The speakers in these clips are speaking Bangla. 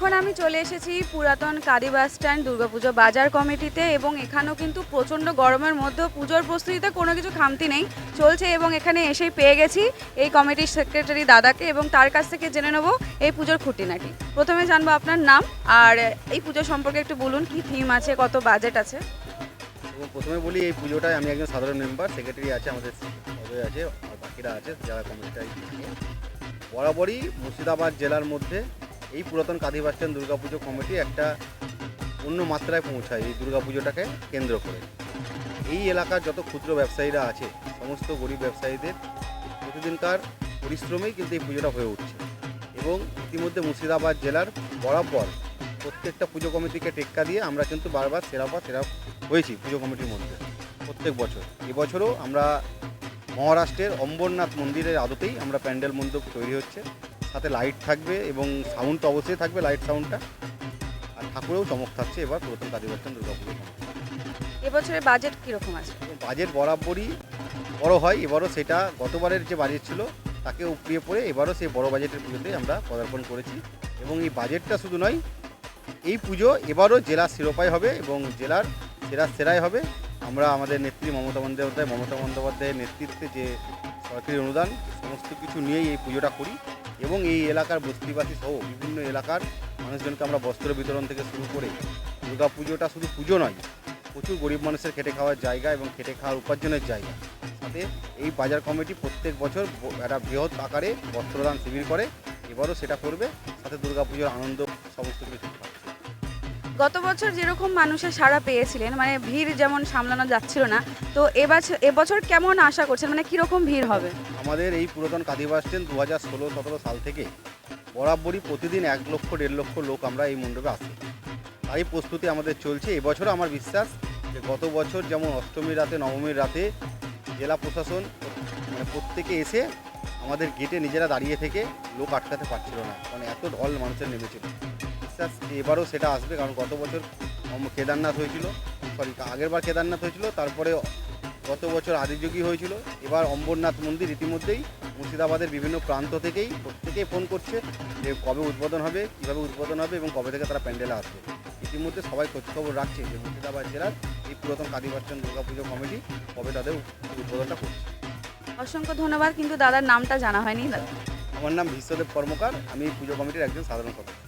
এখন আমি চলে এসেছি পুরাতন কাদি বাস স্ট্যান্ড দুর্গাপুজো বাজার কমিটিতে এবং এখানেও কিন্তু প্রচণ্ড গরমের মধ্যেও পুজোর প্রস্তুতিতে কোনো কিছু খামতি নেই চলছে এবং এখানে এসেই পেয়ে গেছি এই কমিটির সেক্রেটারি দাদাকে এবং তার কাছ থেকে জেনে নেব এই পুজোর খুঁটিনাটি। প্রথমে জানবো আপনার নাম আর এই পুজো সম্পর্কে একটু বলুন, কি থিম আছে, কত বাজেট আছে। এবং প্রথমে বলি এই পুজোটায় আমি একজন সাধারণ মেম্বার, সেক্রেটারি আছে, আমাদের সদয় আছে আর বাকিরা আছে যারা কমিটিটা বরাবরই মুর্শিদাবাদ জেলার মধ্যে এই পুরাতন কাদি বাস স্ট্যান্ড দুর্গাপুজো কমিটি একটা অন্য মাত্রায় পৌঁছায় এই দুর্গাপুজোটাকে কেন্দ্র করে। এই এলাকার যত ক্ষুদ্র ব্যবসায়ীরা আছে সমস্ত গরিব ব্যবসায়ীদের প্রতিদিনকার পরিশ্রমেই কিন্তু এই পুজোটা হয়ে উঠছে এবং ইতিমধ্যে মুর্শিদাবাদ জেলার বরাবর প্রত্যেকটা পুজো কমিটিকে টেক্কা দিয়ে আমরা কিন্তু বারবার সেরা হয়েছি পুজো কমিটির মধ্যে প্রত্যেক বছর। এবছরও আমরা মহারাষ্ট্রের অম্বরনাথ মন্দিরের আদতেই আমরা প্যান্ডেল মণ্ডপ তৈরি হচ্ছে, সাথে লাইট থাকবে এবং সাউন্ড তো অবশ্যই থাকবে, লাইট সাউন্ডটা, আর ঠাকুরেও চমক থাকছে এবার পুরাতন কাদি বাস স্ট্যান্ড দুর্গাপুজো কমিটি। এবছরের বাজেট কীরকম আছে? বাজেট বরাবরই বড় হয়, এবারও সেটা গতবারের যে বাজেট ছিল তাকে উপড়িয়ে পড়ে এবারও সেই বড় বাজেটের পুজোতে আমরা পদার্পণ করেছি এবং এই বাজেটটা শুধু নয়, এই পুজো এবারও জেলার শিরোপায় হবে এবং জেলার সেরাই হবে। আমরা আমাদের নেত্রী মমতা বন্দ্যোপাধ্যায়ের নেতৃত্বে যে সরকারি অনুদান সমস্ত কিছু নিয়েই এই পুজোটা করি এবং এই এলাকার বস্তিবাসী সহ বিভিন্ন এলাকার মানুষজনকে আমরা বস্ত্র বিতরণ থেকে শুরু করে দুর্গা পুজোটা শুধু পুজো নয়, প্রচুর গরিব মানুষের খেটে খাওয়ার জায়গা এবং খেটে খাওয়ার উপার্জনের জায়গা। সাথে এই বাজার কমিটি প্রত্যেক বছর একটা বৃহৎ আকারে বস্ত্রদান শিবির করে, এবারও সেটা করবে, সাথে দুর্গাপুজোর আনন্দ সমস্ত কিছু। গত বছর যেরকম মানুষের সাড়া পেয়েছিলেন, মানে ভিড় যেমন সামলানো যাচ্ছিল না, তো এবছর কেমন আশা করছেন, মানে কীরকম ভিড় হবে? আমাদের এই পুরাতন কাদি বাস স্ট্যান্ড 2016-17 সাল থেকে বরাবরই প্রতিদিন 1 লক্ষ 1.5 লক্ষ লোক আমরা এই মণ্ডপে আসি, তাই প্রস্তুতি আমাদের চলছে। এবছরও আমার বিশ্বাস যে গত বছর যেমন অষ্টমীর রাতে নবমীর রাতে জেলা প্রশাসন মানে প্রত্যেকে এসে আমাদের গেটে নিজেরা দাঁড়িয়ে থেকে লোক আটকাতে পারছিল না, মানে এত ঢল মানুষের নেমেছিল। বিশ্বাস এবারও সেটা আসবে, কারণ গত বছর কেদারনাথ হয়েছিল, আগেরবার কেদারনাথ হয়েছিল, তারপরে গত বছর আদিযোগী হয়েছিল, এবার অম্বরনাথ মন্দির। ইতিমধ্যেই মুর্শিদাবাদের বিভিন্ন প্রান্ত থেকেই প্রত্যেকেই ফোন করছে যে কবে উদ্বোধন হবে, কীভাবে উদ্বোধন হবে এবং কবে থেকে তারা প্যান্ডেলে আসবে। ইতিমধ্যে সবাই খোঁজখবর রাখছে যে মুর্শিদাবাদ জেলার এই পুরাতন কাদি বাস স্ট্যান্ড দুর্গাপুজো কমিটি কবে তাদের উদ্বোধনটা করছে। অসংখ্য ধন্যবাদ, কিন্তু দাদার নামটা জানা হয়নি। আমার নাম বিশ্বদেব কর্মকার, আমি পুজো কমিটির একজন সাধারণ সদস্য।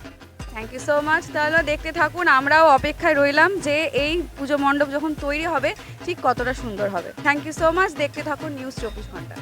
Thank you so much. তাহলে দেখতে থাকুন, আমরাও অপেক্ষায় রইলাম যে এই পুজো মণ্ডপ যখন তৈরি হবে ঠিক কতটা সুন্দর হবে। থ্যাংক ইউ সো মাচ, দেখতে থাকুন নিউজ 24 ঘন্টা।